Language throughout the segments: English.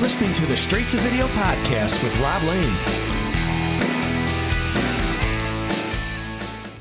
listening to the Straight to Video podcast with Rob Lane.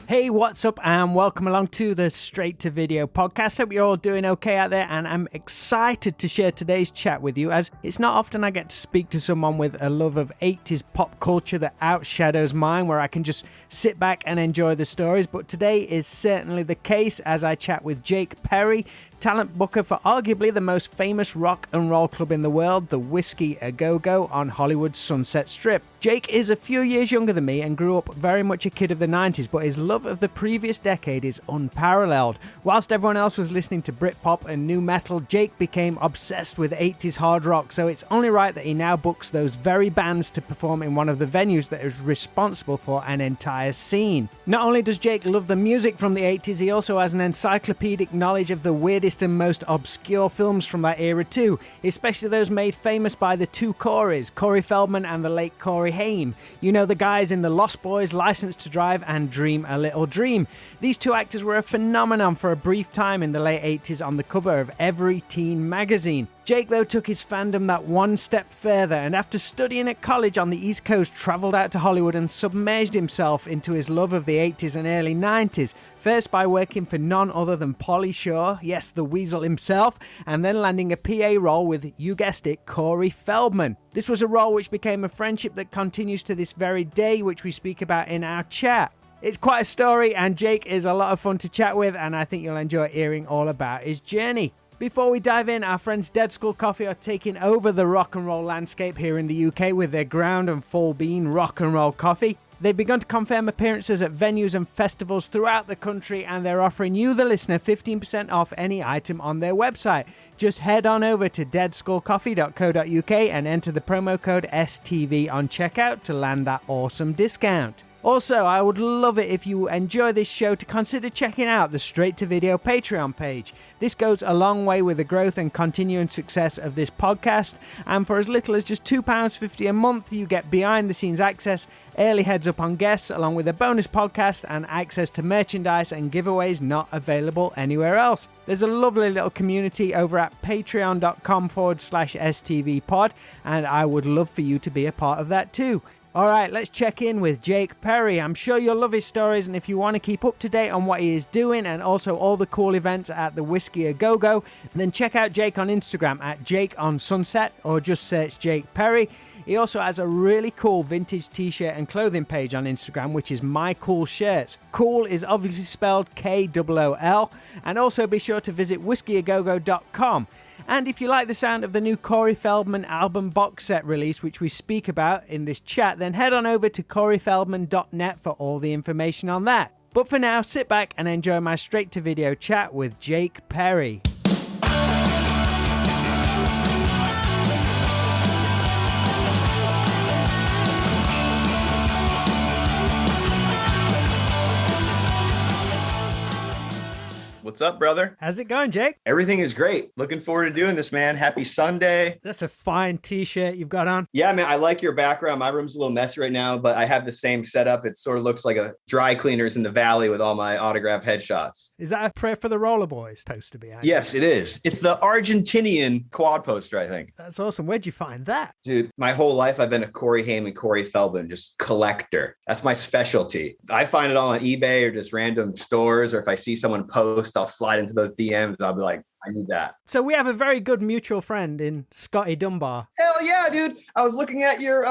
Hey, what's up, and welcome along to the Straight to Video podcast. Hope you're all doing okay out there, and I'm excited to share today's chat with you, as it's not often I get to speak to someone with a love of 80s pop culture that outshadows mine, where I can just sit back and enjoy the stories. But today is certainly the case as I chat with Jake Perry, talent booker for arguably the most famous rock and roll club in the world, the Whisky A Go Go on Hollywood's Sunset Strip. Jake is a few years younger than me and grew up very much a kid of the 90s, but his love of the previous decade is unparalleled. Whilst everyone else was listening to Britpop and nu metal, Jake became obsessed with 80s hard rock, so it's only right that he now books those very bands to perform in one of the venues that is responsible for an entire scene. Not only does Jake love the music from the 80s, he also has an encyclopedic knowledge of the weirdest and most obscure films from that era too, especially those made famous by the two Coreys, Corey Feldman and the late Corey Haim. You know, the guys in The Lost Boys, License to Drive and Dream a Little Dream. These two actors were a phenomenon for a brief time in the late 80s on the cover of every teen magazine. Jake, though, took his fandom that one step further, and after studying at college on the East Coast, travelled out to Hollywood and submerged himself into his love of the 80s and early 90s. First by working for none other than Pauly Shore, yes, the Weasel himself, and then landing a PA role with, you guessed it, Corey Feldman. This was a role which became a friendship that continues to this very day, which we speak about in our chat. It's quite a story, and Jake is a lot of fun to chat with, and I think you'll enjoy hearing all about his journey. Before we dive in, our friends Dead Skull Coffee are taking over the rock and roll landscape here in the UK with their ground and full bean rock and roll coffee. They've begun to confirm appearances at venues and festivals throughout the country, and they're offering you, the listener, 15% off any item on their website. Just head on over to deadskullcoffee.co.uk and enter the promo code STV on checkout to land that awesome discount. Also, I would love it if you enjoy this show to consider checking out the Straight to Video Patreon page. This goes a long way with the growth and continuing success of this podcast, and for as little as just £2.50 a month, you get behind the scenes access, early heads up on guests, along with a bonus podcast and access to merchandise and giveaways not available anywhere else. There's a lovely little community over at patreon.com/STVpod, and I would love for you to be a part of that too. Alright, let's check in with Jake Perry. I'm sure you'll love his stories, and if you want to keep up to date on what he is doing and also all the cool events at the Whisky A Go Go, then check out Jake on Instagram at JakeOnSunset, or just search Jake Perry. He also has a really cool vintage t-shirt and clothing page on Instagram, which is My Cool Shirts. Cool is obviously spelled K-O-O-L, and also be sure to visit whiskyagogo.com. And if you like the sound of the new Corey Feldman album box set release, which we speak about in this chat, then head on over to coreyfeldman.net for all the information on that. But for now, sit back and enjoy my straight to video chat with Jake Perry. What's up, brother? How's it going, Jake? Everything is great. Looking forward to doing this, man. Happy Sunday. That's a fine t-shirt you've got on. Yeah, man, I like your background. My room's a little messy right now, but I have the same setup. It sort of looks like a dry cleaners in the valley with all my autographed headshots. Is that a prayer for the Roller Boys supposed to be? Yes, it is. It's the Argentinian quad poster, I think. That's awesome. Where'd you find that? Dude, my whole life I've been a Corey Haim and Corey Feldman, just collector. That's my specialty. I find it all on eBay or just random stores, or if I see someone post, I'll slide into those DMs and I'll be like, I need that. So we have a very good mutual friend in Scotty Dunbar. Hell yeah, dude. I was looking at your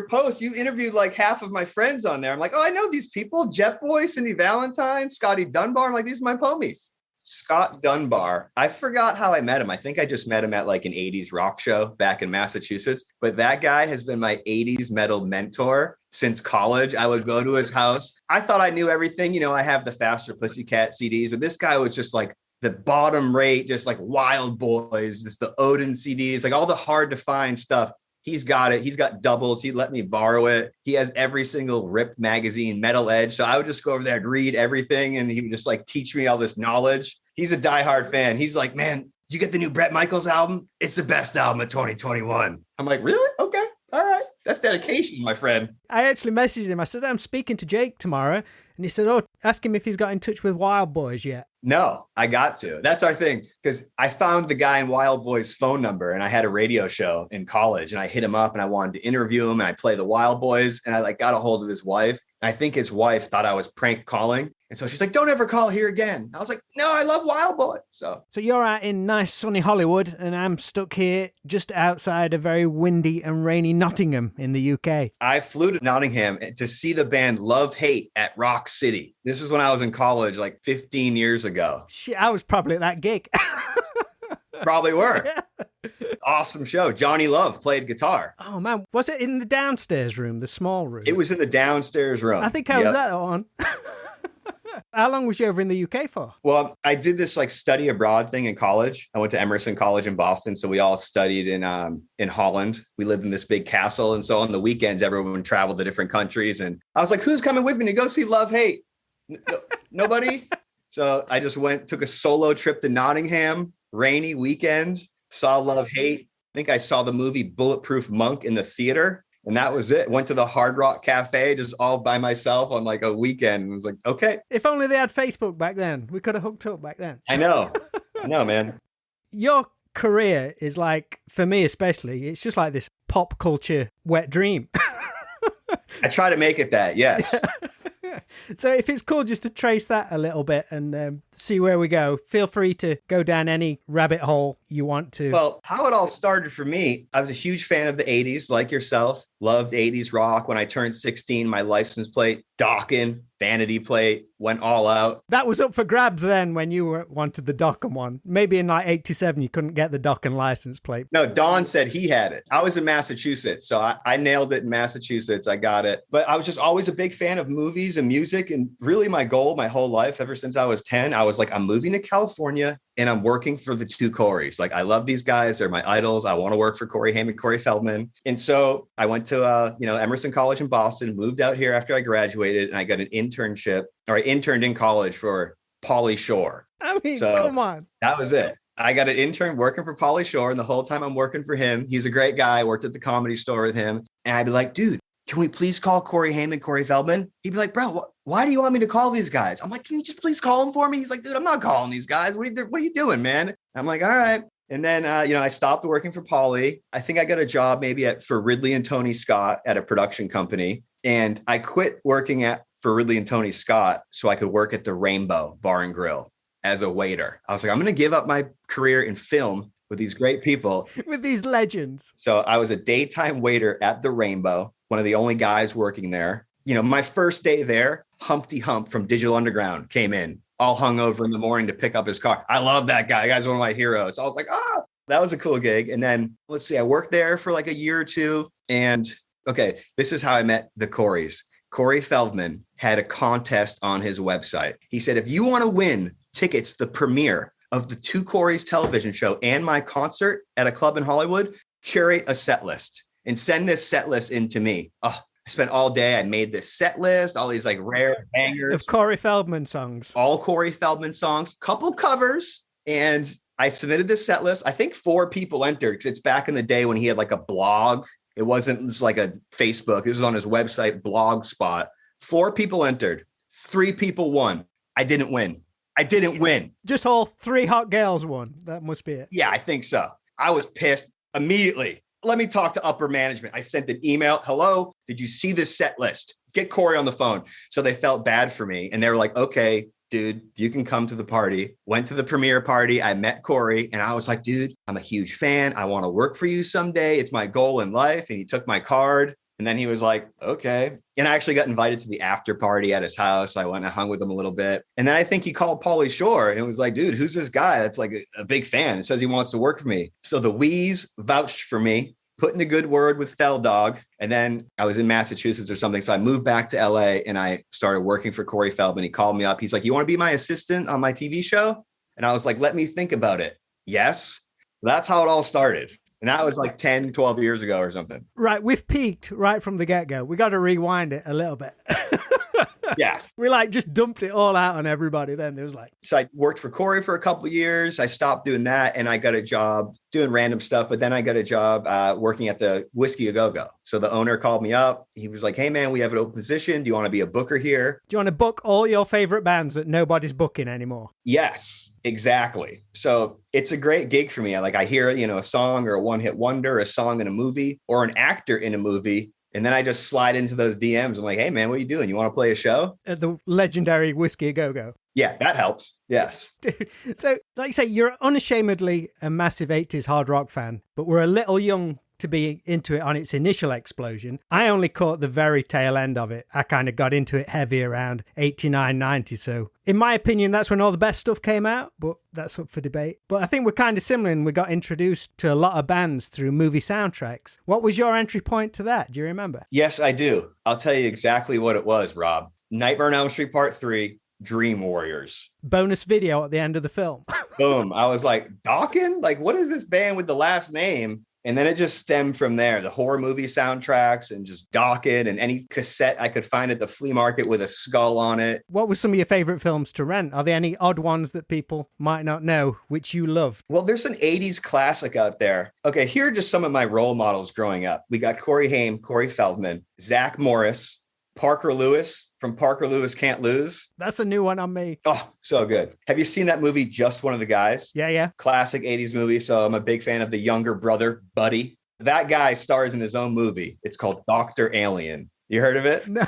post. You interviewed like half of my friends on there. I'm like, oh, I know these people. Jet Boy, Cindy Valentine, Scotty Dunbar. I'm like, these are my homies. Scott Dunbar. I forgot how I met him. I think I just met him at like an 80s rock show back in Massachusetts. But that guy has been my 80s metal mentor since college. I would go to his house. I thought I knew everything. You know, I have the Faster Pussycat CDs, but this guy was just like the bottom rate, just like Wild Boys, just the Odin CDs, like all the hard to find stuff. He's got it. He's got doubles. He let me borrow it. He has every single Rip magazine, Metal Edge. So I would just go over there and read everything. And he would just like teach me all this knowledge. He's a diehard fan. He's like, man, did you get the new Bret Michaels album? It's the best album of 2021. I'm like, really? Okay. All right. That's dedication, my friend. I actually messaged him. I said, I'm speaking to Jake tomorrow. And he said, oh, ask him if he's got in touch with Wild Boys yet. No, I got to. That's our thing. Because I found the guy in Wild Boys' phone number and I had a radio show in college and I hit him up and I wanted to interview him and I play the Wild Boys and I like got a hold of his wife. I think his wife thought I was prank calling. And so she's like, don't ever call here again. I was like, no, I love Wild Boys. So you're out in nice sunny Hollywood and I'm stuck here just outside a very windy and rainy Nottingham in the UK. I flew to Nottingham to see the band Love Hate at Rock City. This is when I was in college, like 15 years ago. Shit, I was probably at that gig. Probably were. Yeah. Awesome show. Johnny Love played guitar. Oh, man. Was it in the downstairs room, the small room? It was in the downstairs room. I think I was at one. How long was you over in the UK for? Well, I did this like study abroad thing in college. I went to Emerson College in Boston. So we all studied in Holland. We lived in this big castle. And so on the weekends, everyone traveled to different countries. And I was like, who's coming with me to go see Love Hate? Nobody? So I just took a solo trip to Nottingham, rainy weekend, saw Love Hate. I think I saw the movie Bulletproof Monk in the theater. And that was it. Went to the Hard Rock Cafe just all by myself on like a weekend. And was like, okay. If only they had Facebook back then. We could have hooked up back then. I know, man. Your career is like, for me especially, it's just like this pop culture wet dream. I try to make it that, yes. So if it's cool just to trace that a little bit and see where we go, feel free to go down any rabbit hole you want to. Well, how it all started for me, I was a huge fan of the 80s, like yourself. Loved 80s rock. When I turned 16, my license plate, Dokken, vanity plate, went all out. That was up for grabs then when you wanted the Dokken one. Maybe in like 87, you couldn't get the Dokken license plate. No, Don said he had it. I was in Massachusetts, so I nailed it in Massachusetts. I got it. But I was just always a big fan of movies and music. And really my goal my whole life, ever since I was 10, I was like, I'm moving to California and I'm working for the two Coreys. Like, I love these guys. They're my idols. I want to work for Haim and Corey Feldman. And so I went to, Emerson College in Boston, moved out here after I graduated, and I got an internship, or I interned in college for Pauly Shore. I mean, come on. That was it. I got an intern working for Pauly Shore, and the whole time I'm working for him, he's a great guy. I worked at the Comedy Store with him. And I'd be like, dude, can we please call Haim and Corey Feldman? He'd be like, bro, why do you want me to call these guys? I'm like, can you just please call them for me? He's like, dude, I'm not calling these guys. What are you doing, man? I'm like, all right. And then, I stopped working for Pauly. I think I got a job maybe for Ridley and Tony Scott at a production company. And I quit working for Ridley and Tony Scott so I could work at the Rainbow Bar and Grill as a waiter. I was like, I'm going to give up my career in film with these great people. With these legends. So I was a daytime waiter at the Rainbow, one of the only guys working there. My first day there, Humpty Hump from Digital Underground came in, all hungover in the morning to pick up his car. I love that guy. That guy's one of my heroes. So I was like, that was a cool gig. And then let's see, I worked there for like a year or two. And okay, this is how I met the Coreys. Corey Feldman had a contest on his website. He said, if you want to win tickets, the premiere of the Two Coreys television show and my concert at a club in Hollywood, curate a set list and send this set list in to me. Oh, I spent all day. I made this set list, all these like rare bangers. Of Corey Feldman songs. All Corey Feldman songs, couple covers. And I submitted this set list. I think 4 people entered because it's back in the day when he had like a blog. It wasn't just like a Facebook. This was on his website, Blogspot. 4 people entered. 3 people won. I didn't win. Just all 3 hot girls won. That must be it. Yeah, I think so. I was pissed immediately. Let me talk to upper management. I sent an email. Hello, did you see this set list? Get Corey on the phone. So they felt bad for me. And they were like, okay, dude, you can come to the party. Went to the premiere party. I met Corey and I was like, dude, I'm a huge fan. I want to work for you someday. It's my goal in life. And he took my card. And then he was like, okay. And I actually got invited to the after party at his house. I went and hung with him a little bit. And then I think he called Pauly Shore and was like, dude, who's this guy that's like a big fan? It says he wants to work for me. So the Wheeze vouched for me, put in a good word with Fell Dog. And then I was in Massachusetts or something. So I moved back to LA and I started working for Corey Feldman. He called me up. He's like, you want to be my assistant on my TV show? And I was like, let me think about it. Yes. That's how it all started. And that was like 10, 12 years ago or something. Right. We've peaked right from the get-go. We got to rewind it a little bit. Yeah. We just dumped it all out on everybody then. It was like, So I worked for Corey for a couple of years. I stopped doing that and I got a job doing random stuff. But then I got a job working at the Whisky A Go Go. So the owner called me up. He was like, hey, man, we have an open position. Do you want to be a booker here? Do you want to book all your favorite bands that nobody's booking anymore? Yes, exactly. So it's a great gig for me. I hear, a song or a one-hit wonder, a song in a movie or an actor in a movie. And then I just slide into those DMs. I'm like, hey, man, what are you doing? You want to play a show? At the legendary Whisky A Go Go. Yeah, that helps. Yes. Dude, so like you say, you're unashamedly a massive 80s hard rock fan, but we're a little young to be into it on its initial explosion. I only caught the very tail end of it. I kind of got into it heavy around 89, 90. So in my opinion, that's when all the best stuff came out, but that's up for debate. But I think we're kind of similar and we got introduced to a lot of bands through movie soundtracks. What was your entry point to that? Do you remember? Yes, I do. I'll tell you exactly what it was, Rob. Nightmare on Elm Street Part 3, Dream Warriors. Bonus video at the end of the film. Boom. I was like, Dokken? What is this band with the last name? And then it just stemmed from there. The horror movie soundtracks and just Dokken and any cassette I could find at the flea market with a skull on it. What were some of your favorite films to rent? Are there any odd ones that people might not know, which you love? Well, there's an 80s classic out there. Okay, here are just some of my role models growing up. We got Haim, Corey Feldman, Zach Morris, Parker Lewis from Parker Lewis Can't Lose. That's a new one on me. Oh, so good. Have you seen that movie, Just One of the Guys? Yeah. Classic 80s movie. So I'm a big fan of the younger brother, Buddy. That guy stars in his own movie. It's called Dr. Alien. You heard of it? No.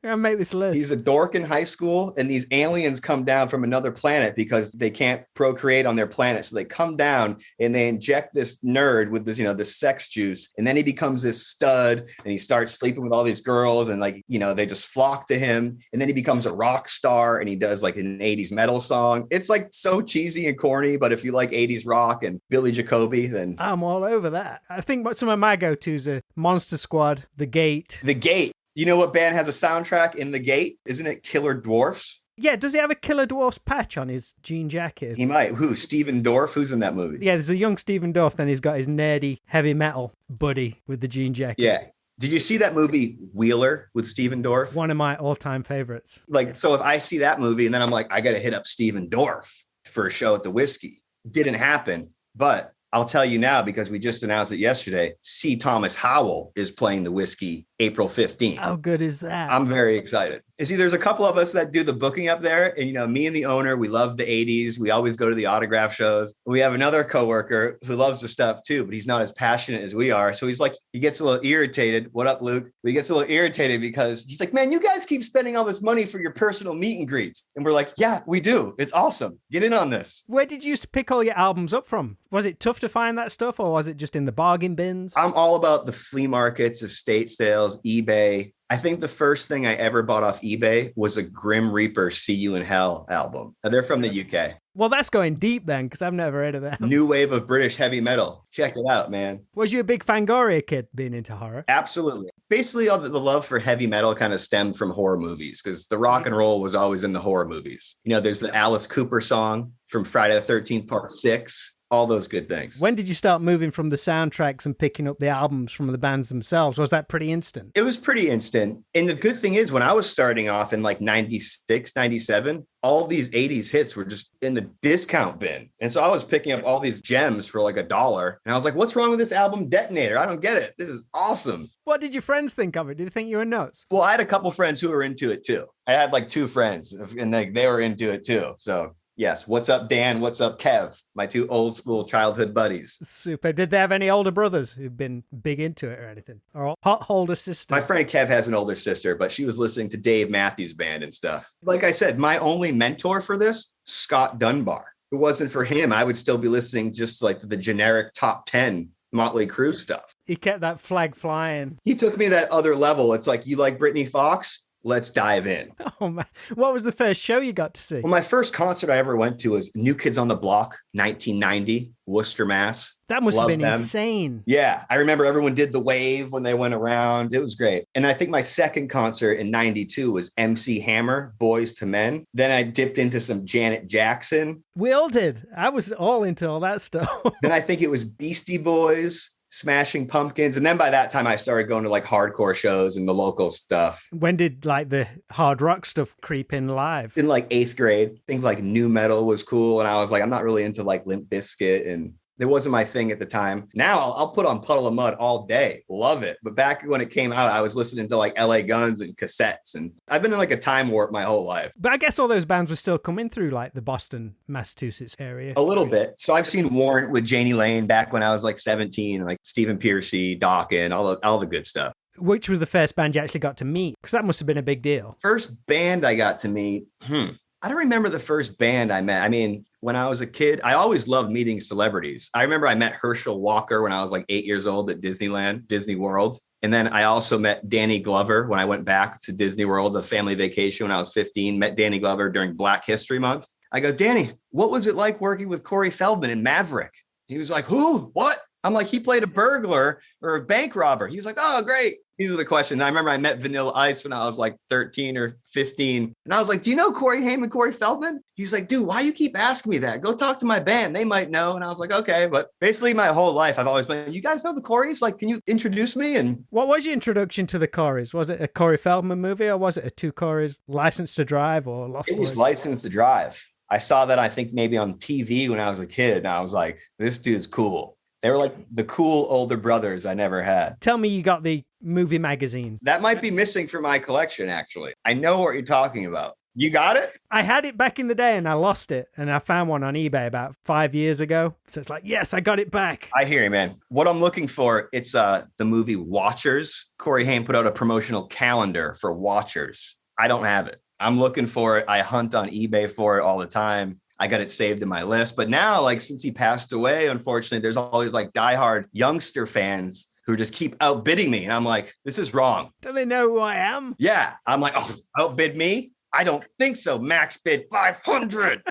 I'll make this list. He's a dork in high school, and these aliens come down from another planet because they can't procreate on their planet. So they come down and they inject this nerd with this, this sex juice. And then he becomes this stud and he starts sleeping with all these girls and they just flock to him. And then he becomes a rock star and he does an 80s metal song. It's so cheesy and corny, but if you like 80s rock and Billy Jacoby, then I'm all over that. I think some of my go-tos are Monster Squad, The Gate. The Gate. You know what band has a soundtrack in The Gate? Isn't it Killer Dwarfs? Yeah, does he have a Killer Dwarfs patch on his jean jacket? He might. Who? Steven Dorff? Who's in that movie? Yeah, there's a young Steven Dorff, then he's got his nerdy heavy metal buddy with the jean jacket. Yeah. Did you see that movie Wheeler with Steven Dorff? One of my all-time favorites. So if I see that movie and then I'm like, I got to hit up Steven Dorff for a show at the Whiskey. Didn't happen, but I'll tell you now because we just announced it yesterday. C. Thomas Howell is playing the Whiskey April 15th. How good is that? I'm very excited. And see, there's a couple of us that do the booking up there. And, me and the owner, we love the 80s. We always go to the autograph shows. We have another coworker who loves the stuff too, but he's not as passionate as we are. So he gets a little irritated. What up, Luke? But he gets a little irritated because he's like, man, you guys keep spending all this money for your personal meet and greets. And we're like, yeah, we do. It's awesome. Get in on this. Where did you used to pick all your albums up from? Was it tough to find that stuff or was it just in the bargain bins? I'm all about the flea markets, estate sales, eBay. I think the first thing I ever bought off eBay was a Grim Reaper See You in Hell album. Now, they're from the UK. Well, that's going deep then, because I've never heard of that. New wave of British heavy metal. Check it out, man. Was you a big Fangoria kid being into horror? Absolutely. Basically, all the love for heavy metal kind of stemmed from horror movies because the rock and roll was always in the horror movies. There's the Alice Cooper song from Friday the 13th, Part 6. All those good things. When did you start moving from the soundtracks and picking up the albums from the bands themselves? Was that pretty instant? It was pretty instant. And the good thing is when I was starting off in 96, 97, all these 80s hits were just in the discount bin. And so I was picking up all these gems for $1. And I was like, what's wrong with this album Detonator? I don't get it. This is awesome. What did your friends think of it? Did they think you were nuts? Well, I had a couple friends who were into it too. I had 2 friends and they were into it too. So yes. What's up, Dan? What's up, Kev? My 2 old school childhood buddies. Super. Did they have any older brothers who've been big into it or anything? Or hot older sisters? My friend Kev has an older sister, but she was listening to Dave Matthews Band and stuff. Like I said, my only mentor for this, Scott Dunbar. If it wasn't for him, I would still be listening just to the generic top 10 Motley Crue stuff. He kept that flag flying. He took me to that other level. It's like, you like Britney Fox? Let's dive in. Oh, man. What was the first show you got to see? Well, my first concert I ever went to was New Kids on the Block, 1990, Worcester, Mass. That must have been insane. Yeah. I remember everyone did the wave when they went around. It was great. And I think my second concert in 92 was MC Hammer, Boys to Men. Then I dipped into some Janet Jackson. We all did. I was all into all that stuff. Then I think it was Beastie Boys, Smashing Pumpkins. And then by that time I started going to like hardcore shows and the local stuff. When did like the hard rock stuff creep in live? In like 8th grade, I think like new metal was cool. And I was like, I'm not really into like Limp Bizkit, and it wasn't my thing at the time. Now I'll put on Puddle of Mudd all day. Love it. But back when it came out, I was listening to like LA Guns and cassettes. And I've been in like a time warp my whole life. But I guess all those bands were still coming through like the Boston, Massachusetts area. A little bit. So I've seen Warrant with Janie Lane back when I was like 17, like Stephen Piercy, Dokken, all the good stuff. Which was the first band you actually got to meet? Because that must have been a big deal. First band I got to meet, I don't remember the first band I met. I mean, when I was a kid, I always loved meeting celebrities. I remember I met Herschel Walker when I was like 8 years old at Disneyland, Disney World. And then I also met Danny Glover when I went back to Disney World, the family vacation when I was 15, met Danny Glover during Black History Month. I go, Danny, what was it like working with Corey Feldman in Maverick? He was like, who? What? I'm like, he played a burglar or a bank robber. He was like, oh, great. These are the questions. I remember I met Vanilla Ice when I was like 13 or 15. And I was like, do you know Haim and Corey Feldman? He's like, dude, why you keep asking me that? Go talk to my band. They might know. And I was like, okay. But basically my whole life, I've always been, you guys know the Coreys? Like, can you introduce me? And what was your introduction to the Coreys? Was it a Corey Feldman movie, or was it a Two Coreys, License to Drive or Lost Boys? It was License to Drive. I saw that, I think maybe on TV when I was a kid. And I was like, this dude's cool. They were like the cool older brothers I never had. Tell me you got the movie magazine. That might be missing from my collection, actually. I know what you're talking about. You got it? I had it back in the day and I lost it. And I found one on eBay about 5 years ago. So it's like, yes, I got it back. I hear you, man. What I'm looking for, it's the movie Watchers. Corey Haim put out a promotional calendar for Watchers. I don't have it. I'm looking for it. I hunt on eBay for it all the time. I got it saved in my list. But now, like, since he passed away, unfortunately, there's all these like diehard youngster fans who just keep outbidding me. And I'm like, this is wrong. Do they know who I am? Yeah. I'm like, oh, outbid me? I don't think so. Max bid 500.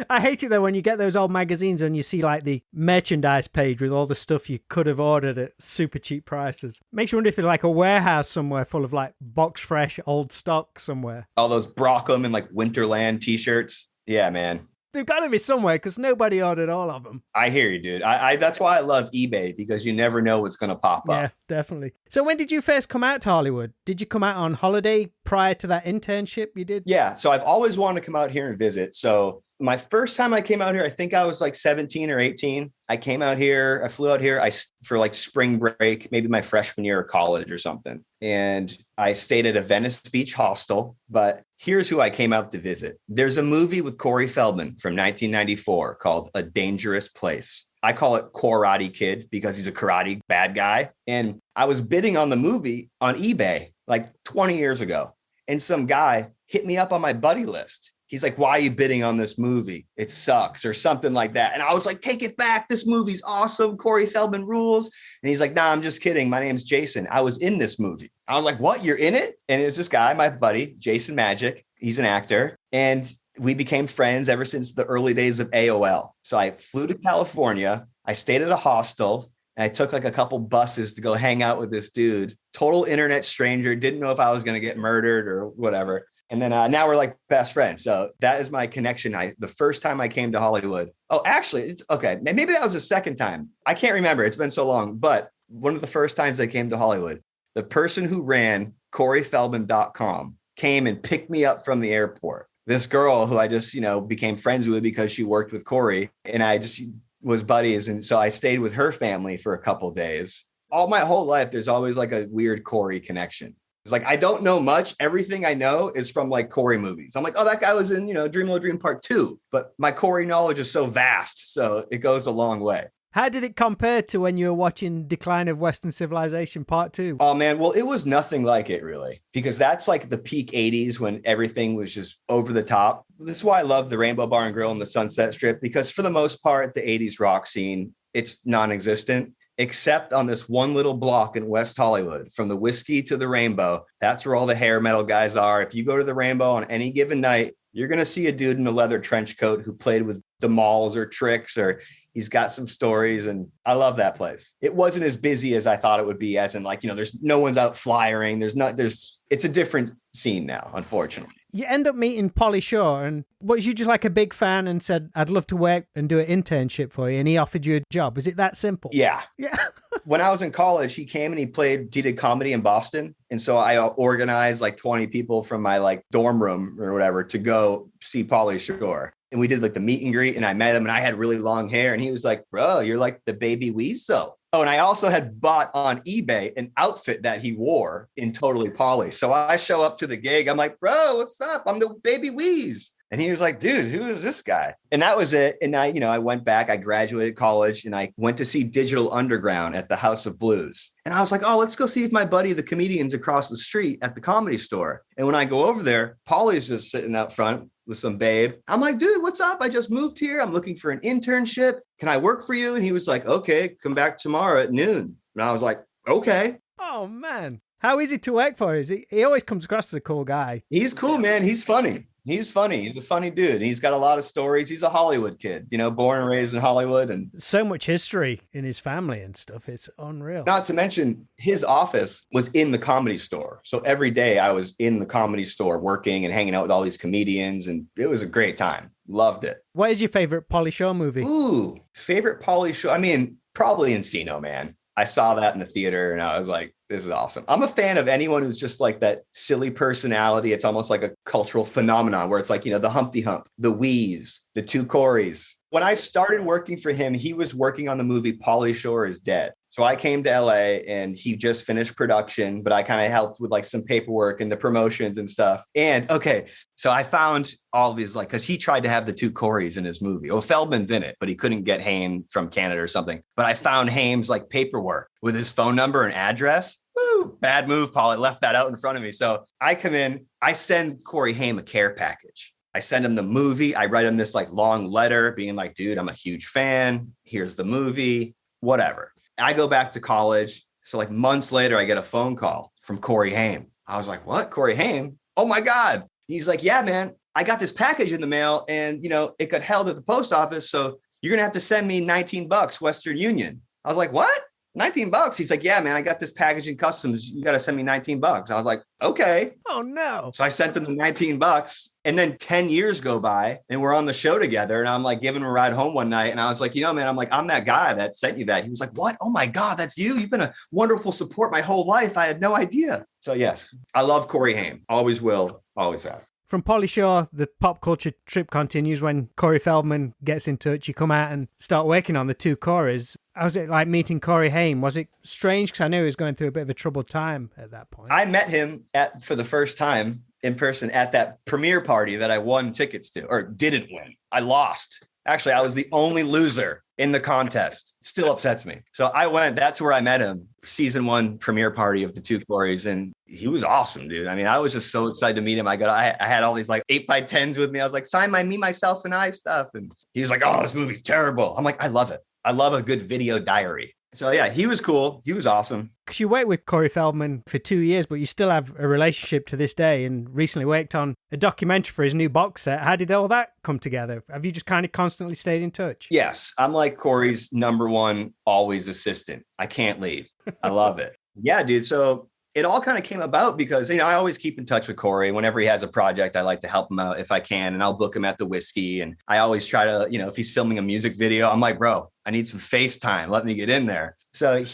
I hate it though when you get those old magazines and you see like the merchandise page with all the stuff you could have ordered at super cheap prices. Makes you wonder if there's like a warehouse somewhere full of like box fresh old stock somewhere. All those Brockham and like Winterland t-shirts. Yeah, man. They've got to be somewhere because nobody ordered all of them. I hear you, dude. I that's why I love eBay, because you never know what's going to pop up. Yeah, definitely. So when did you first come out to Hollywood? Did you come out on holiday prior to that internship you did? Yeah, so I've always wanted to come out here and visit. So my first time I came out here, I think I was like 17 or 18. I came out here, I flew out here for like spring break, maybe my freshman year of college or something. And I stayed at a Venice Beach hostel, but here's who I came out to visit. There's a movie with Corey Feldman from 1994 called A Dangerous Place. I call it Karate Kid because he's a karate bad guy. And I was bidding on the movie on eBay like 20 years ago. And some guy hit me up on my buddy list. He's like, why are you bidding on this movie? It sucks, or something like that. And I was like, take it back. This movie's awesome. Corey Feldman rules. And he's like, nah, I'm just kidding. My name's Jason. I was in this movie. I was like, what? You're in it? And it's this guy, my buddy, Jason Magic. He's an actor. And we became friends ever since the early days of AOL. So I flew to California. I stayed at a hostel. And I took like a couple buses to go hang out with this dude. Total internet stranger. Didn't know if I was going to get murdered or whatever. And then now we're like best friends. So that is my connection. The first time I came to Hollywood. Oh, actually, it's okay. Maybe that was the second time. I can't remember. It's been so long. But one of the first times I came to Hollywood, the person who ran CoreyFeldman.com came and picked me up from the airport. This girl who I just, became friends with because she worked with Corey, and I just was buddies. And so I stayed with her family for a couple of days. All my whole life, there's always like a weird Corey connection. It's like, I don't know much. Everything I know is from like Corey movies. I'm like, oh, that guy was in, Dream Little Dream Part 2. But my Corey knowledge is so vast. So it goes a long way. How did it compare to when you were watching Decline of Western Civilization Part 2? Oh, man. Well, it was nothing like it, really, because that's like the peak 80s when everything was just over the top. This is why I love the Rainbow Bar and Grill and the Sunset Strip, because for the most part, the 80s rock scene, it's non-existent. Except on this one little block in West Hollywood, from the Whiskey to the Rainbow. That's where all the hair metal guys are. If you go to the Rainbow on any given night, you're going to see a dude in a leather trench coat who played with the Malls or Tricks, or he's got some stories. And I love that place. It wasn't as busy as I thought it would be, as in like, there's no one's out flyering. It's a different scene now, unfortunately. You end up meeting Pauly Shore, and was you just like a big fan and said, I'd love to work and do an internship for you, and he offered you a job? Is it that simple? Yeah. Yeah. When I was in college, he came and he did comedy in Boston. And so I organized like 20 people from my like dorm room or whatever to go see Pauly Shore. And we did like the meet and greet, and I met him, and I had really long hair, and he was like, bro, you're like the baby Weasel. Oh, and I also had bought on eBay an outfit that he wore in Totally Pauly. So I show up to the gig. I'm like, bro, what's up? I'm the baby Wease. And he was like, dude, who is this guy? And that was it. And I went back, I graduated college, and I went to see Digital Underground at the House of Blues. And I was like, oh, let's go see if my buddy, the comedian's across the street at the Comedy Store. And when I go over there, Pauly's just sitting out front with some babe. I'm like, dude, what's up? I just moved here. I'm looking for an internship. Can I work for you? And he was like, okay, come back tomorrow at noon. And I was like, okay. Oh, man. How easy to work for is he? He always comes across as a cool guy. He's cool, man. He's funny. He's funny. He's a funny dude. He's got a lot of stories. He's a Hollywood kid, born and raised in Hollywood. And so much history in his family and stuff. It's unreal. Not to mention his office was in the Comedy Store. So every day I was in the Comedy Store working and hanging out with all these comedians. And it was a great time. Loved it. What is your favorite Pauly Shore movie? Ooh, favorite Pauly Shore. I mean, probably Encino Man. I saw that in the theater and I was like, this is awesome. I'm a fan of anyone who's just like that silly personality. It's almost like a cultural phenomenon where it's like, the Humpty Hump, the Wheeze, the two Coreys. When I started working for him, he was working on the movie Pauly Shore is Dead. So I came to LA and he just finished production, but I kind of helped with like some paperwork and the promotions and stuff. And okay, so I found all these because he tried to have the two Coreys in his movie. Oh, Feldman's in it, but he couldn't get Haim from Canada or something. But I found Haim's paperwork with his phone number and address. Woo, bad move, Paul. I left that out in front of me. So I come in, I send Corey Haim a care package. I send him the movie. I write him this long letter being like, dude, I'm a huge fan. Here's the movie, whatever. I go back to college. So months later, I get a phone call from Corey Haim. I was like, what? Corey Haim? Oh my God. He's like, yeah, man, I got this package in the mail and, it got held at the post office. So you're going to have to send me $19 Western Union. I was like, what? $19? He's like, yeah, man, I got this package in customs. You got to send me $19. I was like, okay. Oh, no. So I sent him the $19. And then 10 years go by and we're on the show together. And I'm giving him a ride home one night. And I was like, man, I'm that guy that sent you that. He was like, what? Oh, my God, that's you. You've been a wonderful support my whole life. I had no idea. So, yes, I love Corey Haim. Always will. Always have. From Pauly Shore, the pop culture trip continues when Corey Feldman gets in touch. You come out and start working on the two Coreys. How was it like meeting Corey Haim? Was it strange? Because I knew he was going through a bit of a troubled time at that point. I met him for the first time in person at that premiere party that I won tickets to, or didn't win. I lost. Actually, I was the only loser in the contest. It still upsets me. So I went, that's where I met him. Season 1 premiere party of the two Coreys. And he was awesome, dude. I mean, I was just so excited to meet him. I had all these 8x10s with me. I was like, sign my Me, Myself, and I stuff. And he was like, oh, this movie's terrible. I'm like, I love it. I love a good video diary. So yeah, he was cool. He was awesome. Because you worked with Corey Feldman for 2 years, but you still have a relationship to this day and recently worked on a documentary for his new box set. How did all that come together? Have you just kind of constantly stayed in touch? Yes. I'm like Corey's number one, always assistant. I can't leave. I love it. Yeah, dude. So it all kind of came about because, I always keep in touch with Corey. Whenever he has a project, I like to help him out if I can. And I'll book him at the Whiskey. And I always try to, if he's filming a music video, I'm like, bro, I need some FaceTime. Let me get in there. So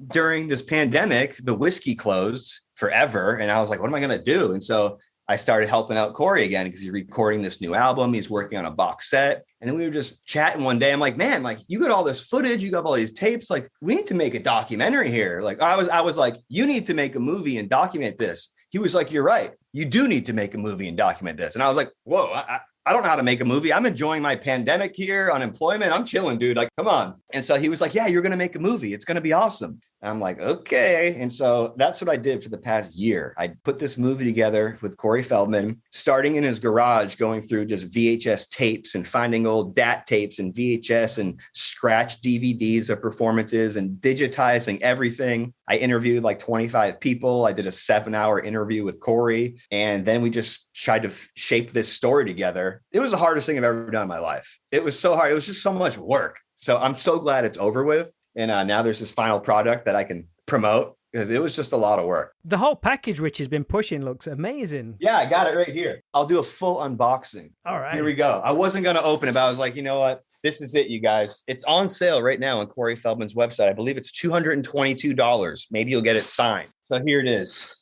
during this pandemic, the Whiskey closed forever. And I was like, what am I going to do? And so I started helping out Corey again because he's recording this new album. He's working on a box set. And then we were just chatting one day. I'm like, man, you got all this footage, you got all these tapes. We need to make a documentary here. I was like, you need to make a movie and document this. He was like, you're right. You do need to make a movie and document this. And I was like, whoa, I don't know how to make a movie. I'm enjoying my pandemic here, unemployment. I'm chilling, dude. Come on. And so he was like, yeah, you're going to make a movie. It's going to be awesome. And I'm like, okay. And so that's what I did for the past year. I put this movie together with Corey Feldman, starting in his garage, going through just VHS tapes and finding old DAT tapes and VHS and scratch DVDs of performances and digitizing everything. I interviewed 25 people. I did a 7-hour interview with Corey. And then we just tried to shape this story together. It was the hardest thing I've ever done in my life. It was so hard. It was just so much work. So I'm so glad it's over with. And now there's this final product that I can promote. because it was just a lot of work. The whole package Rich has been pushing looks amazing. Yeah, I got it right here. I'll do a full unboxing. All right. Here we go. I wasn't going to open it, but I was like, you know what? This is it, you guys. It's on sale right now on Corey Feldman's website. I believe it's $222. Maybe you'll get it signed. So here it is.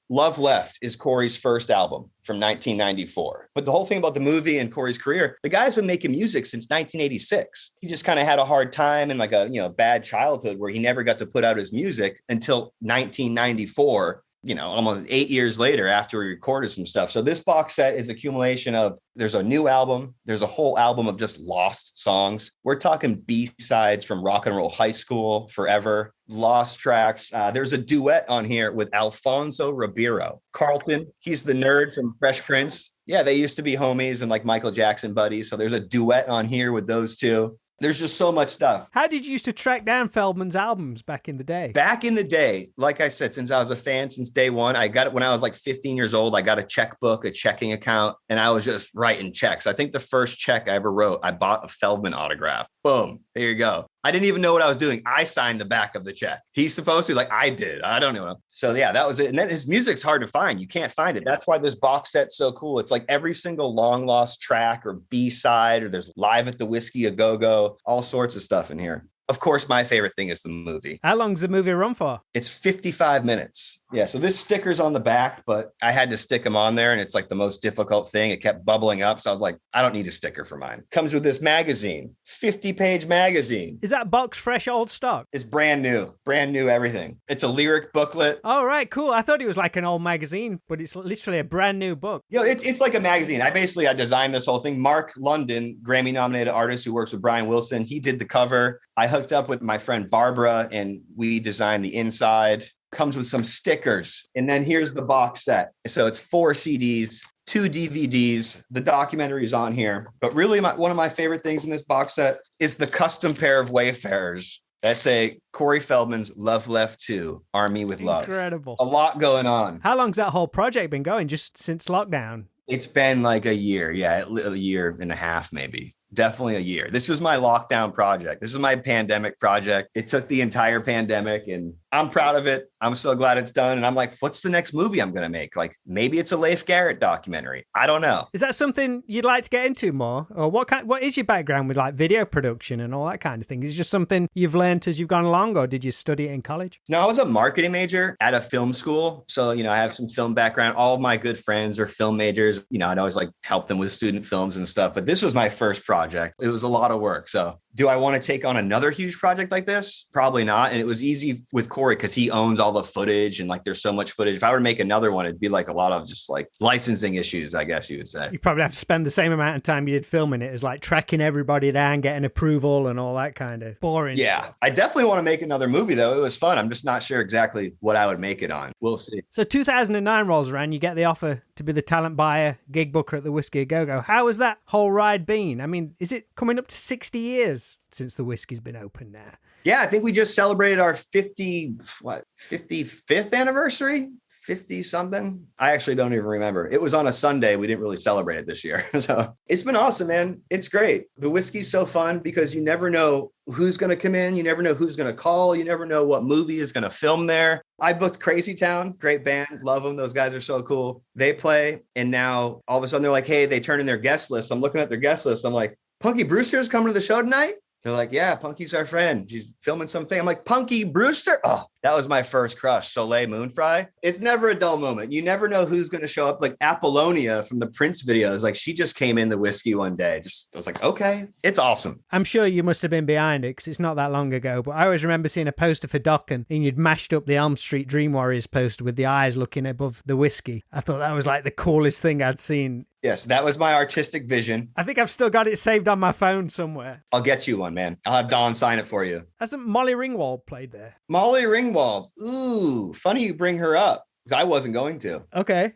Love Left is Corey's first album from 1994. But the whole thing about the movie and Corey's career, the guy's been making music since 1986. He just kind of had a hard time and like a bad childhood where he never got to put out his music until 1994. Almost 8 years later after we recorded some stuff. So this box set is accumulation of, there's a new album. There's a whole album of just lost songs. We're talking B-sides from Rock and Roll High School, Forever, lost tracks. There's a duet on here with Alfonso Ribeiro. Carlton, he's the nerd from Fresh Prince. Yeah, they used to be homies and like Michael Jackson buddies. So there's a duet on here with those two. There's just so much stuff. How did you used to track down Feldman's albums back in the day? Back in the day, like I said, since I was a fan since day one, I got it when I was like 15 years old. I got a checkbook, a checking account, and I was just writing checks. I think the first check I ever wrote, I bought a Feldman autograph. Boom. There you go. I didn't even know what I was doing. I signed the back of the check. He's supposed to, like I did. I don't know. So yeah, that was it. And then his music's hard to find. You can't find it. That's why this box set's so cool. It's like every single long lost track or B-side, or there's Live at the Whisky A Go Go, all sorts of stuff in here. Of course, my favorite thing is the movie. How long's the movie run for? It's 55 minutes. Yeah, so this sticker's on the back, but I had to stick them on there, and it's like the most difficult thing. It kept bubbling up, so I was like, I don't need a sticker for mine. Comes with this magazine, 50-page magazine. Is that box fresh old stock? It's brand new everything. It's a lyric booklet. Oh, right, cool. I thought it was like an old magazine, but it's literally a brand new book. It's like a magazine. I designed this whole thing. Mark London, Grammy-nominated artist who works with Brian Wilson, he did the cover. I hooked up with my friend Barbara, and we designed the inside. Comes with some stickers. And then here's the box set. So it's 4 CDs, 2 DVDs. The documentary is on here. But really, one of my favorite things in this box set is the custom pair of Wayfarers. That's a Corey Feldman's Love Left 2, Army with Love. Incredible. A lot going on. How long's that whole project been going? Just since lockdown? It's been like a year. Yeah, a year and a half, maybe. Definitely a year. This was my lockdown project. This is my pandemic project. It took the entire pandemic, and I'm proud of it. I'm so glad it's done. And I'm like, what's the next movie I'm going to make? Like, maybe it's a Leif Garrett documentary. I don't know. Is that something you'd like to get into more? Or what is your background with like video production and all that kind of thing? Is it just something you've learned as you've gone along, or did you study it in college? No, I was a marketing major at a film school. So, I have some film background. All of my good friends are film majors. I'd always like help them with student films and stuff. But this was my first project. It was a lot of work. So do I want to take on another huge project like this? Probably not. And it was easy with Corey because he owns all the footage, and like there's so much footage. If I were to make another one, it'd be like a lot of just like licensing issues, I guess you would say. You probably have to spend the same amount of time you did filming it as like tracking everybody down, getting approval and all that kind of boring stuff. I definitely want to make another movie though. It was fun. I'm just not sure exactly what I would make it on. We'll see. So 2009 rolls around, you get the offer to be the talent buyer, gig booker at the Whisky A Go Go. How has that whole ride been? I mean, is it coming up to 60 years since the Whisky's been open now? Yeah, I think we just celebrated our 55th anniversary, 50 something. I actually don't even remember. It was on a Sunday. We didn't really celebrate it this year. So it's been awesome, man. It's great. The Whisky's so fun because you never know who's going to come in. You never know who's going to call. You never know what movie is going to film there. I booked Crazy Town, great band. Love them. Those guys are so cool. They play. And now all of a sudden they're like, hey, they turn in their guest list. I'm looking at their guest list. I'm like, Punky Brewster's coming to the show tonight? They're like, yeah, Punky's our friend. She's filming something. I'm like, Punky Brewster? Oh, that was my first crush, Soleil Moon Frye. It's never a dull moment. You never know who's going to show up. Like Apollonia from the Prince videos. Like she just came in the Whisky one day. I was like, okay, it's awesome. I'm sure you must have been behind it because it's not that long ago. But I always remember seeing a poster for Dokken, and you'd mashed up the Elm Street Dream Warriors poster with the eyes looking above the Whisky. I thought that was like the coolest thing I'd seen. Yes, that was my artistic vision. I think I've still got it saved on my phone somewhere. I'll get you one, man. I'll have Don sign it for you. Hasn't Molly Ringwald played there? Molly Ringwald. Ooh, funny you bring her up because I wasn't going to. Okay.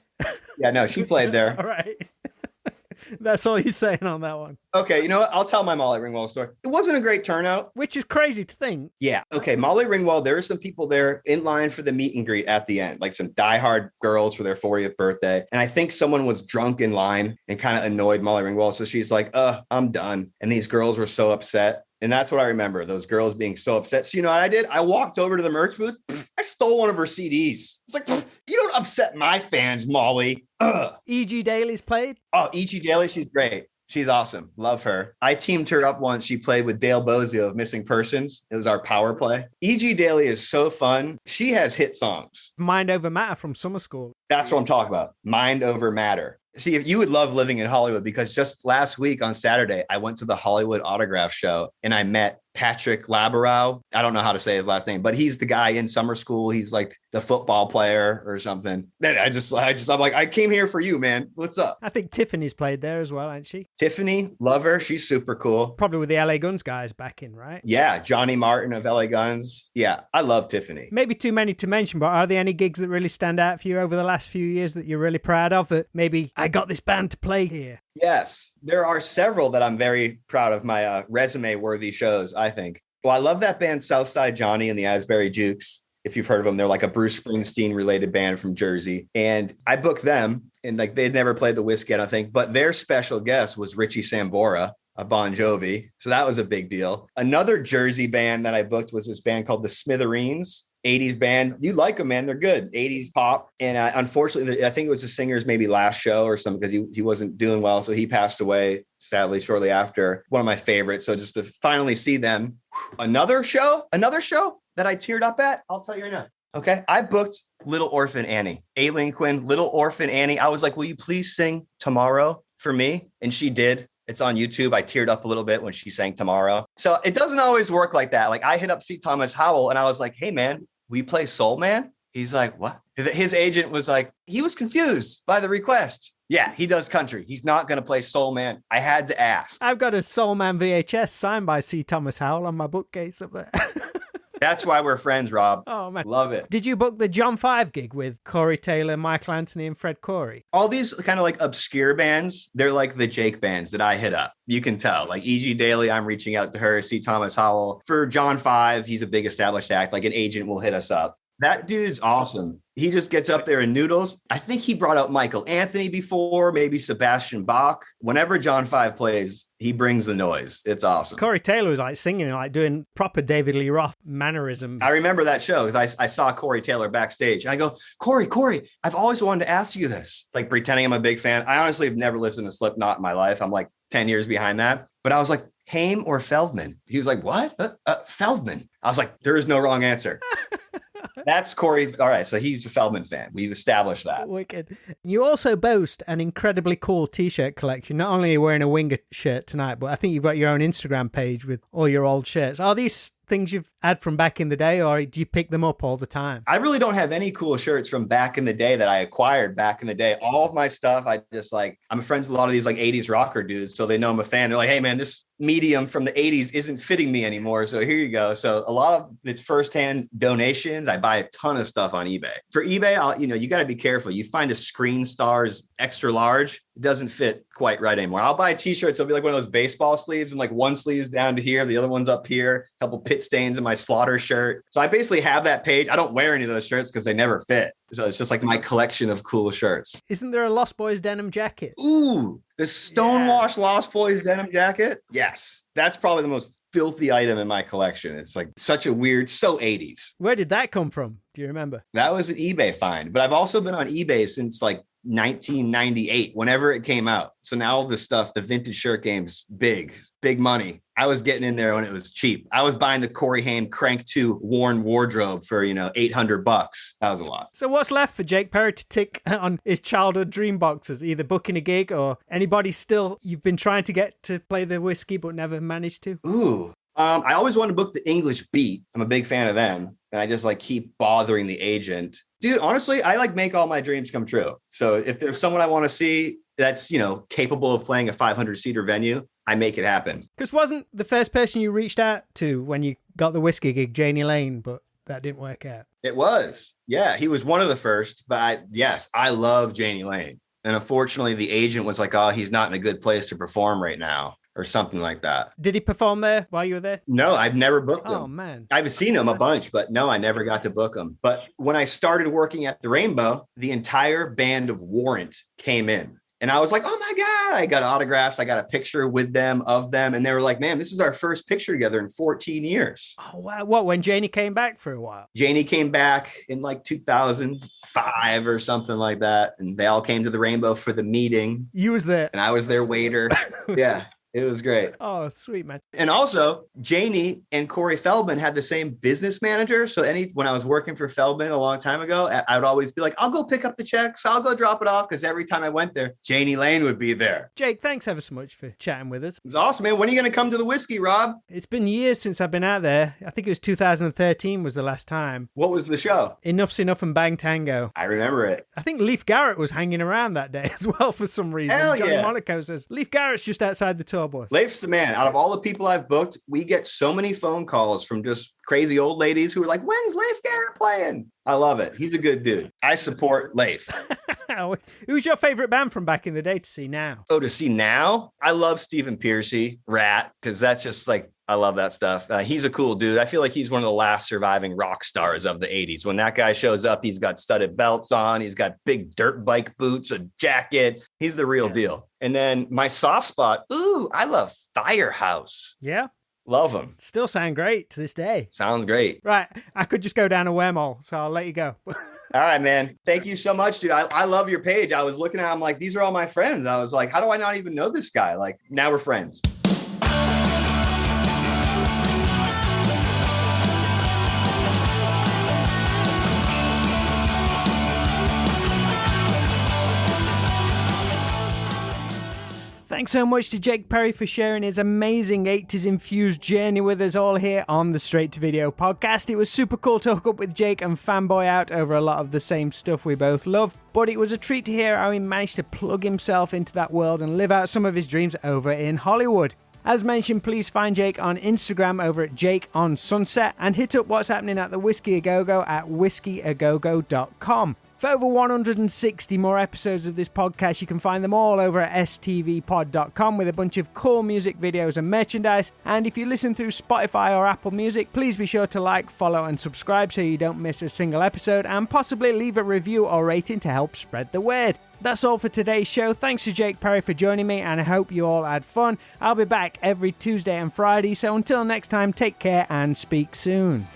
Yeah, no, she played there. All right. That's all he's saying on that one. Okay, you know what? I'll tell my Molly Ringwald story. It wasn't a great turnout. Which is crazy to think. Yeah. Okay, Molly Ringwald, there were some people there in line for the meet and greet at the end, like some diehard girls for their 40th birthday. And I think someone was drunk in line and kind of annoyed Molly Ringwald. So she's like, I'm done. And these girls were so upset. And that's what I remember, those girls being so upset. So you know what I did? I walked over to the merch booth. I stole one of her CDs. It's like, you don't upset my fans, Molly. Ugh. E.G. Daly's played? Oh, E.G. Daly, she's great. She's awesome. Love her. I teamed her up once. She played with Dale Bozio of Missing Persons. It was our power play. E.G. Daly is so fun. She has hit songs. Mind Over Matter from Summer School. That's what I'm talking about. Mind over matter. See, if you would love living in Hollywood, because just last week on Saturday, I went to the Hollywood Autograph Show and I met Patrick Labarau. I don't know how to say his last name, but he's the guy in Summer School. He's like the football player or something. Then I'm like, I came here for you, man. What's up? I think Tiffany's played there as well, hasn't she? Tiffany, love her. She's super cool. Probably with the LA Guns guys back in, right? Yeah, Johnny Martin of LA Guns. Yeah, I love Tiffany. Maybe too many to mention, but are there any gigs that really stand out for you over the last few years that you're really proud of, that maybe I got this band to play here? Yes, there are several that I'm very proud of, my resume-worthy shows, I think. Well, I love that band Southside Johnny and the Asbury Jukes. If you've heard of them, they're like a Bruce Springsteen-related band from Jersey. And I booked them, and like they'd never played the Whisky, I don't think, but their special guest was Richie Sambora of Bon Jovi. So that was a big deal. Another Jersey band that I booked was this band called the Smithereens. 80s band. You like them, man. They're good. 80s pop. And unfortunately, I think it was the singer's maybe last show or something, because he wasn't doing well. So he passed away, sadly, shortly after. One of my favorites. So just to finally see them. Another show that I teared up at, I'll tell you right now. Okay. I booked Little Orphan Annie. Aileen Quinn, Little Orphan Annie. I was like, will you please sing Tomorrow for me? And she did. It's on YouTube. I teared up a little bit when she sang Tomorrow. So it doesn't always work like that. Like I hit up C. Thomas Howell and I was like, hey, man, will you play Soul Man? He's like, what? His agent was like, he was confused by the request. Yeah, he does country. He's not going to play Soul Man. I had to ask. I've got a Soul Man VHS signed by C. Thomas Howell on my bookcase up there. That's why we're friends, Rob. Oh, man. Love it. Did you book the John 5 gig with Corey Taylor, Michael Anthony, and Fred Corey? All these kind of like obscure bands, they're like the Jake bands that I hit up. You can tell. Like E.G. Daly, I'm reaching out to her. C. Thomas Howell. For John 5, he's a big established act. Like an agent will hit us up. That dude's awesome. He just gets up there and noodles. I think he brought out Michael Anthony before, maybe Sebastian Bach. Whenever John 5 plays, he brings the noise. It's awesome. Corey Taylor was like singing, like doing proper David Lee Roth mannerisms. I remember that show because I saw Corey Taylor backstage. And I go, Corey, I've always wanted to ask you this. Like pretending I'm a big fan. I honestly have never listened to Slipknot in my life. I'm like 10 years behind that. But I was like, Haim or Feldman? He was like, what? Feldman. I was like, there is no wrong answer. That's Corey's. All right. So he's a Feldman fan. We've established that. Wicked. You also boast an incredibly cool t-shirt collection. Not only are you wearing a Winger shirt tonight, but I think you've got your own Instagram page with all your old shirts. Are these things you've had from back in the day, or do you pick them up all the time? I really don't have any cool shirts from back in the day that I acquired back in the day. All of my stuff, I just like, I'm friends with a lot of these like 80s rocker dudes. So they know I'm a fan. They're like, hey man, this medium from the 80s isn't fitting me anymore. So here you go. So a lot of it's firsthand donations. I buy a ton of stuff on eBay. For eBay, you got to be careful. You find a Screen Stars extra large, it doesn't fit quite right anymore. I'll buy t-shirts. It'll be like one of those baseball sleeves and like one sleeve's down to here. The other one's up here, a couple pit stains in my Slaughter shirt. So I basically have that page. I don't wear any of those shirts because they never fit. So it's just like my collection of cool shirts. Isn't there a Lost Boys denim jacket? Ooh, the Stonewashed Lost Boys denim jacket. Yes. That's probably the most filthy item in my collection. It's like such a weird, so 80s. Where did that come from? Do you remember? That was an eBay find, but I've also been on eBay since like 1998, whenever it came out. So now all this stuff, the vintage shirt game's big money. I was getting in there when it was cheap. I was buying the Corey Haim Crank 2 worn wardrobe for, $800. That was a lot. So what's left for Jake Perry to tick on his childhood dream boxes? Either booking a gig or anybody still you've been trying to get to play the Whiskey but never managed to? Ooh. I always want to book the English Beat. I'm a big fan of them. And I just like keep bothering the agent. Dude, honestly, I like make all my dreams come true. So if there's someone I want to see that's, capable of playing a 500-seater venue, I make it happen. Because wasn't the first person you reached out to when you got the Whiskey gig Janie Lane, but that didn't work out? It was. Yeah, he was one of the first. But I love Janie Lane. And unfortunately, the agent was like, oh, he's not in a good place to perform right now, or something like that. Did he perform there while you were there? No, I've never booked him. Oh, man. I've seen him a bunch, but no, I never got to book him. But when I started working at the Rainbow, the entire band of Warrant came in. And I was like, oh my God, I got autographs. I got a picture with them, of them. And they were like, man, this is our first picture together in 14 years. Oh, wow. What, when Janie came back for a while? Janie came back in like 2005 or something like that. And they all came to the Rainbow for the meeting. You was there. And I was their waiter. Yeah. It was great. Oh, sweet, man. And also, Janie and Corey Feldman had the same business manager. So when I was working for Feldman a long time ago, I would always be like, I'll go pick up the checks. I'll go drop it off. Because every time I went there, Janie Lane would be there. Jake, thanks ever so much for chatting with us. It was awesome, man. When are you going to come to the Whiskey, Rob? It's been years since I've been out there. I think it was 2013 was the last time. What was the show? Enough's Enough and Bang Tango. I remember it. I think Leif Garrett was hanging around that day as well for some reason. Hell Johnny yeah. Monaco says, Leif Garrett's just outside the tour bus. Leif's the man. Out of all the people I've booked, we get so many phone calls from just crazy old ladies who are like, when's Leif Garrett playing? I love it. He's a good dude. I support Leif. Who's your favorite band from back in the day to see now? Oh, to see now? I love Stephen Pearcy, RATT, because that's just like, I love that stuff. He's a cool dude. I feel like he's one of the last surviving rock stars of the 80s. When that guy shows up, he's got studded belts on. He's got big dirt bike boots, a jacket. He's the real deal. And then my soft spot, I love Firehouse. Yeah. Love them. Still sound great to this day. Sounds great. Right. I could just go down a wormhole, so I'll let you go. All right, man. Thank you so much, dude. I love your page. I was looking at it, I'm like, these are all my friends. I was like, how do I not even know this guy? Like, now we're friends. Thanks so much to Jake Perry for sharing his amazing 80s infused journey with us all here on the Straight to Video podcast. It was super cool to hook up with Jake and fanboy out over a lot of the same stuff we both love, but it was a treat to hear how he managed to plug himself into that world and live out some of his dreams over in Hollywood. As mentioned, please find Jake on Instagram over at Jake on Sunset and hit up what's happening at the Whisky A Go Go at whiskyagogo.com. For over 160 more episodes of this podcast, you can find them all over at stvpod.com with a bunch of cool music videos and merchandise. And if you listen through Spotify or Apple Music, please be sure to like, follow, and subscribe so you don't miss a single episode, and possibly leave a review or rating to help spread the word. That's all for today's show. Thanks to Jake Perry for joining me, and I hope you all had fun. I'll be back every Tuesday and Friday, so until next time, take care and speak soon.